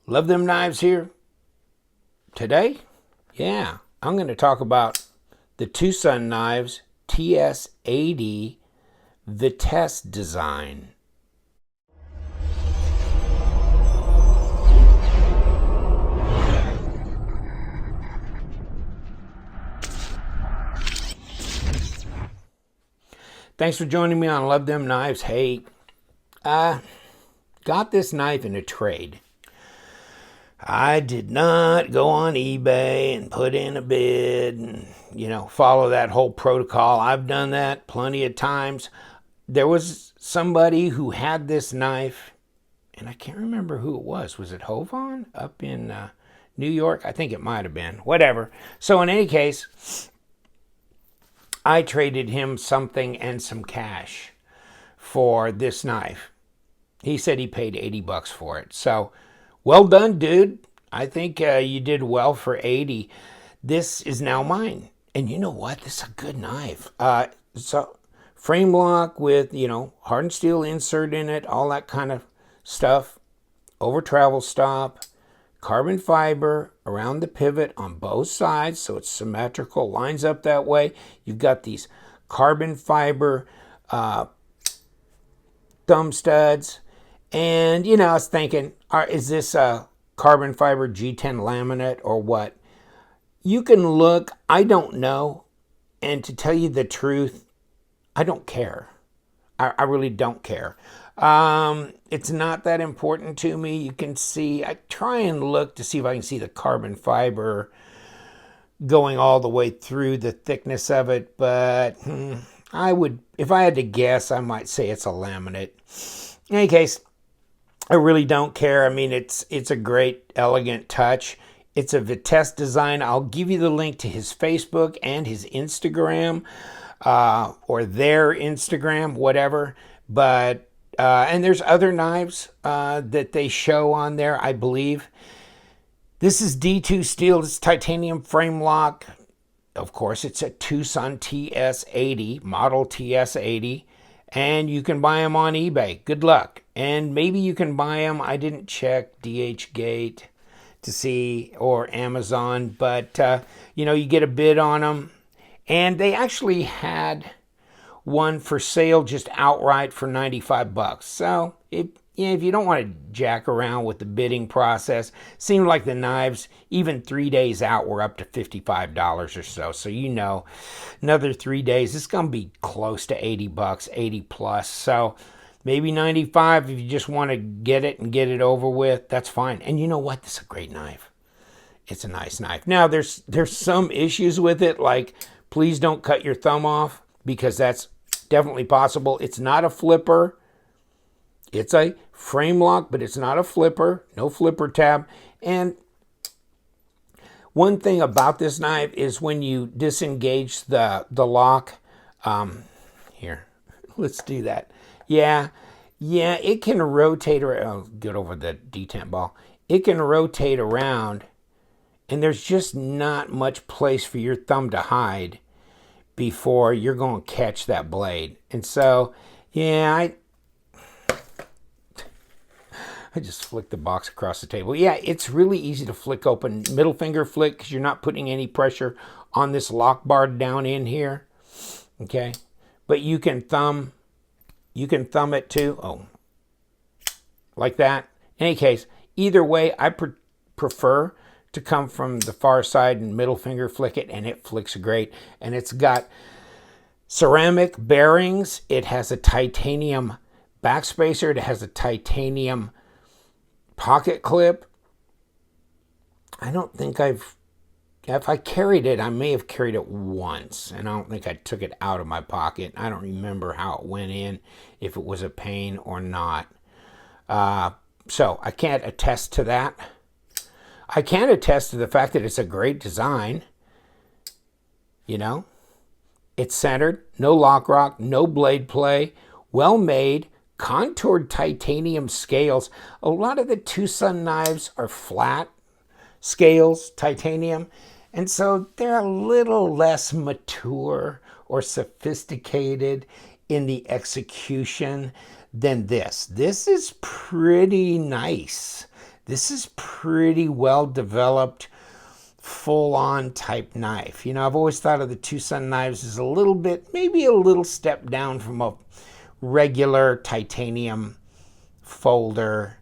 Love Them Knives here. Today, yeah, I'm going to talk about the Tucson Knives TS80 Vitesse design. Thanks for joining me on Love Them Knives. Hey, got this knife in a trade. I did not go on eBay and put in a bid and, follow that whole protocol. I've done that plenty of times. There was somebody who had this knife, and I can't remember who it was. Was it Hovon up in New York? I think it might have been. Whatever. So in any case, I traded him something and some cash for this knife. He said he paid $80 for it. So, well done, dude. I think you did well for 80. This is now mine. And you know what? This is a good knife. So frame lock with, hardened steel insert in it, all that kind of stuff. Over travel stop. Carbon fiber around the pivot on both sides, so it's symmetrical, lines up that way. You've got these carbon fiber thumb studs. And, I was thinking, is this a carbon fiber G10 laminate or what? You can look, I don't know. And to tell you the truth, I don't care. I really don't care. It's not that important to me. You can see, I try and look to see if I can see the carbon fiber going all the way through the thickness of it. But I would, if I had to guess, I might say it's a laminate. In any case, I really don't care. I mean, it's a great, elegant touch. It's a Vitesse design. I'll give you the link to his Facebook and his Instagram, or their Instagram, whatever. But and there's other knives that they show on there, I believe. This is D2 steel. It's titanium frame lock. Of course, it's a Tucson TS80, model TS80. And you can buy them on eBay. Good luck. And maybe you can buy them. I didn't check DHgate to see, or Amazon. But, you get a bid on them. And they actually had one for sale just outright for $95. So if you don't want to jack around with the bidding process, seemed like the knives, even 3 days out, were up to $55 or so. So another 3 days, it's going to be close to $80, 80 plus. So maybe 95 if you just want to get it and get it over with. That's fine. And you know what? This is a great knife. It's a nice knife. Now there's some issues with it, like please don't cut your thumb off, because that's definitely possible. It's not a flipper. It's a frame lock, but it's not a flipper. No flipper tab. And one thing about this knife is when you disengage the lock, here, let's do that. Yeah, it can rotate around. I'll get over the detent ball. It can rotate around, and there's just not much place for your thumb to hide before you're going to catch that blade. And so, yeah, I just flicked the box across the table. Yeah, it's really easy to flick open. Middle finger flick, because you're not putting any pressure on this lock bar down in here. Okay, but you can thumb it too. Oh, like that. In any case, either way, I prefer to come from the far side and middle finger flick it, and it flicks great. And it's got ceramic bearings. It has a titanium backspacer. It has a titanium pocket clip. I don't think if I carried it, I may have carried it once, and I don't think I took it out of my pocket. I don't remember how it went in, if it was a pain or not. So I can't attest to that. I can attest to the fact that it's a great design. It's centered, no lock rock, no blade play, well made, contoured titanium scales. A lot of the Tucson knives are flat scales, titanium, and so they're a little less mature or sophisticated in the execution than this. This is pretty nice. This is pretty well developed, full-on type knife. You know, I've always thought of the Tucson knives as a little bit, maybe a little step down from a regular titanium folder.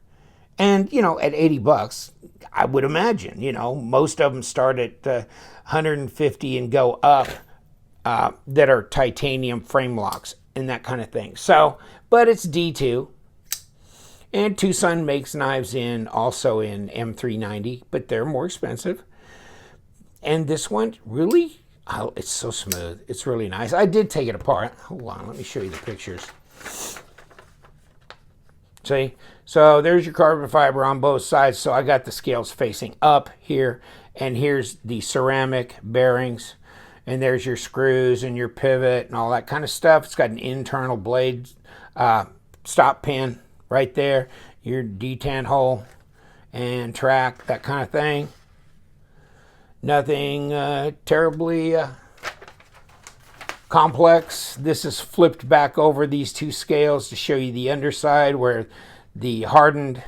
And, you know, at 80 bucks, I would imagine, you know, most of them start at 150 and go up that are titanium frame locks and that kind of thing. So, but it's D2. And Tucson makes knives also in M390, but they're more expensive. And this one, really, oh, it's so smooth. It's really nice. I did take it apart. Hold on, let me show you the pictures. See? So there's your carbon fiber on both sides. So I got the scales facing up here. And here's the ceramic bearings. And there's your screws and your pivot and all that kind of stuff. It's got an internal blade stop pin right there. Your detent hole and track, that kind of thing. Nothing terribly complex. This is flipped back over these two scales to show you the underside where the hardened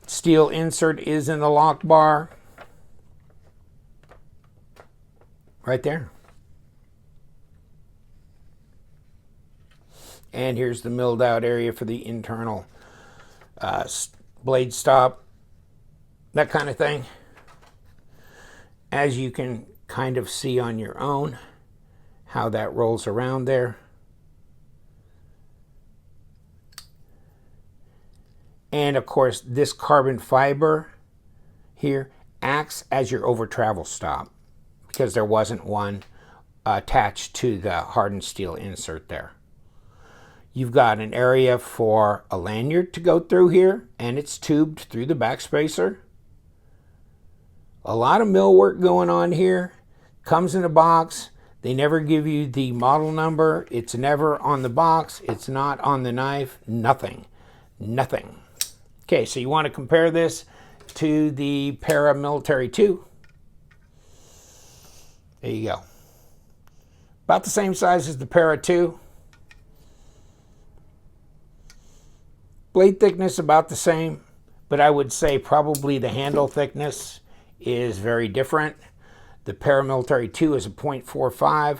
steel insert is in the lock bar. Right there. And here's the milled out area for the internal blade stop, that kind of thing. As you can kind of see on your own how that rolls around there. And of course, this carbon fiber here acts as your over travel stop because there wasn't one attached to the hardened steel insert there. You've got an area for a lanyard to go through here, and it's tubed through the back spacer. A lot of mill work going on here. Comes in a box. They never give you the model number. It's never on the box. It's not on the knife. Nothing. Nothing. Okay, so you want to compare this to the Para Military 2. There you go. About the same size as the Para 2. Blade thickness about the same, but I would say probably the handle thickness is very different. The Para Military 2 is a 0.45.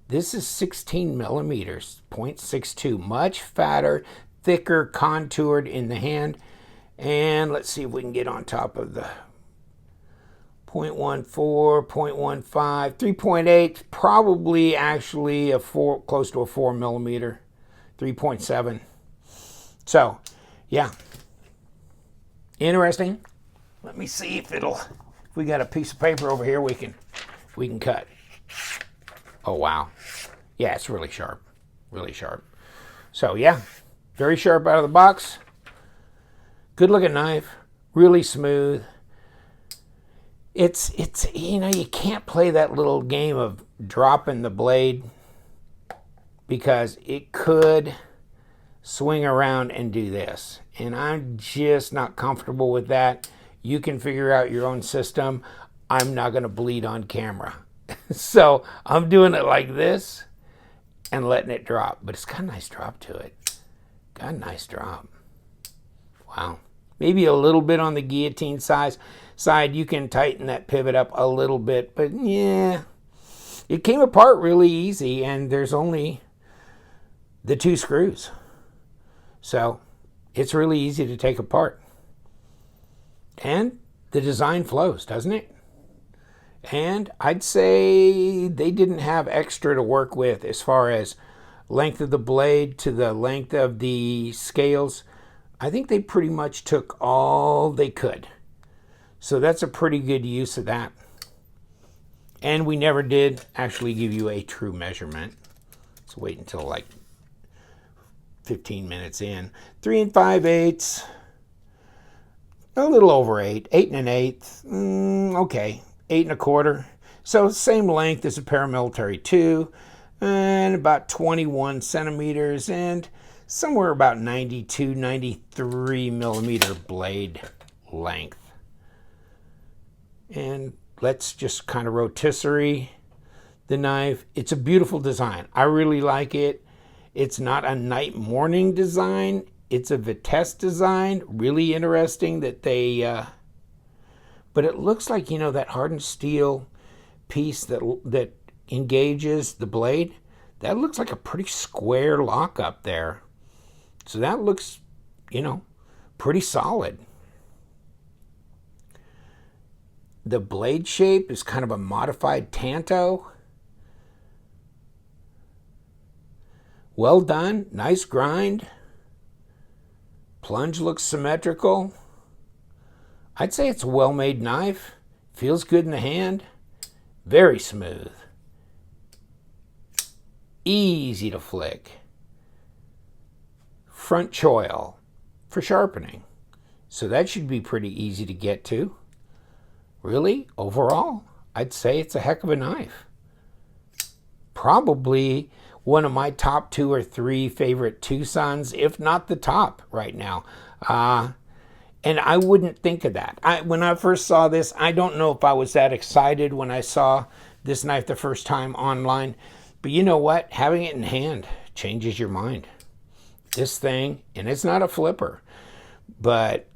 This is 16 millimeters, 0.62. Much fatter, thicker, contoured in the hand. And let's see if we can get on top of the 0.14, 0.15, 3.8, probably actually close to a 4 millimeter, 3.7. So, yeah, interesting. Let me see if we got a piece of paper over here we can cut. Oh wow, yeah, it's really sharp, really sharp. So yeah, very sharp out of the box. Good looking knife, really smooth. It's you know, you can't play that little game of dropping the blade because it could swing around and do this, and I'm just not comfortable with that. You can figure out your own system. I'm not going to bleed on camera. So I'm doing it like this and letting it drop, but it's got a nice drop to it. Got a nice drop. Wow. Maybe a little bit on the guillotine side. You can tighten that pivot up a little bit, but yeah, it came apart really easy, and there's only the 2 screws. So it's really easy to take apart. And the design flows, doesn't it? And I'd say they didn't have extra to work with as far as length of the blade to the length of the scales. I think they pretty much took all they could. So that's a pretty good use of that. And we never did actually give you a true measurement. Let's wait until like 15 minutes in. 3 5/8, a little over 8, 8 1/8. Okay, 8 1/4. So same length as a Para Military 2, and about 21 centimeters, and somewhere about 92, 93 millimeter blade length. And let's just kind of rotisserie the knife. It's a beautiful design. I really like it. It's not a night morning design. It's a Vitesse design. Really interesting that they, but it looks like, that hardened steel piece that engages the blade. That looks like a pretty square lock up there. So that looks, pretty solid. The blade shape is kind of a modified Tanto. Well done. Nice grind. Plunge looks symmetrical. I'd say it's a well-made knife. Feels good in the hand. Very smooth. Easy to flick. Front choil for sharpening. So that should be pretty easy to get to. Really, overall, I'd say it's a heck of a knife. Probably one of my top 2 or 3 favorite Tucsons, if not the top right now. And I wouldn't think of that. When I first saw this, I don't know if I was that excited when I saw this knife the first time online. But you know what? Having it in hand changes your mind. This thing, and it's not a flipper, but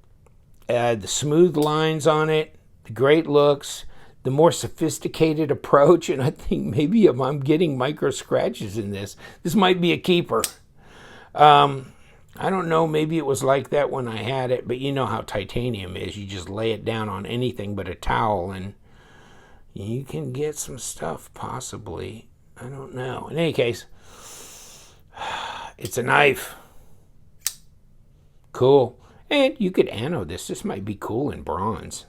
the smooth lines on it, the great looks, the more sophisticated approach, and I think maybe if I'm getting micro scratches in this might be a keeper. I don't know, maybe it was like that when I had it, but you know how titanium is. You just lay it down on anything but a towel, and you can get some stuff, possibly. I don't know. In any case, it's a knife. Cool. And you could anode this. This might be cool in bronze,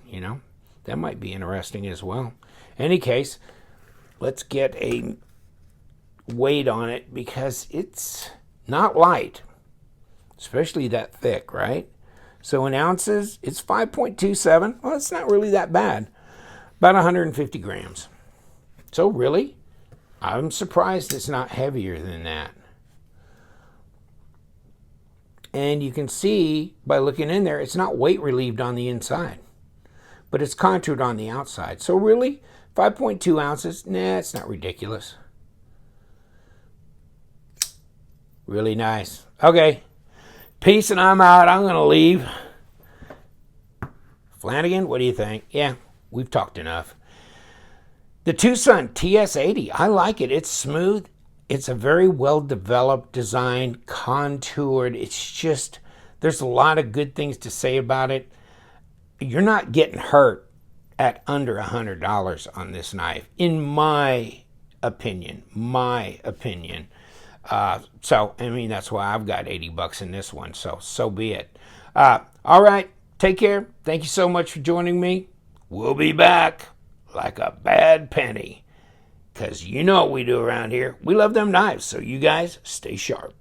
That might be interesting as well. In any case, let's get a weight on it because it's not light, especially that thick, right? So in ounces, it's 5.27. Well, it's not really that bad. About 150 grams. So really, I'm surprised it's not heavier than that. And you can see by looking in there, it's not weight relieved on the inside, but it's contoured on the outside. So really, 5.2 ounces, nah, it's not ridiculous. Really nice. Okay, peace and I'm out. I'm going to leave. Flanagan, what do you think? Yeah, we've talked enough. The Tucson TS80, I like it. It's smooth. It's a very well-developed design, contoured. It's just, there's a lot of good things to say about it. You're not getting hurt at under $100 on this knife, in my opinion. So, that's why I've got $80 in this one, so be it. All right, take care. Thank you so much for joining me. We'll be back like a bad penny. Because you know what we do around here. We love them knives, so you guys stay sharp.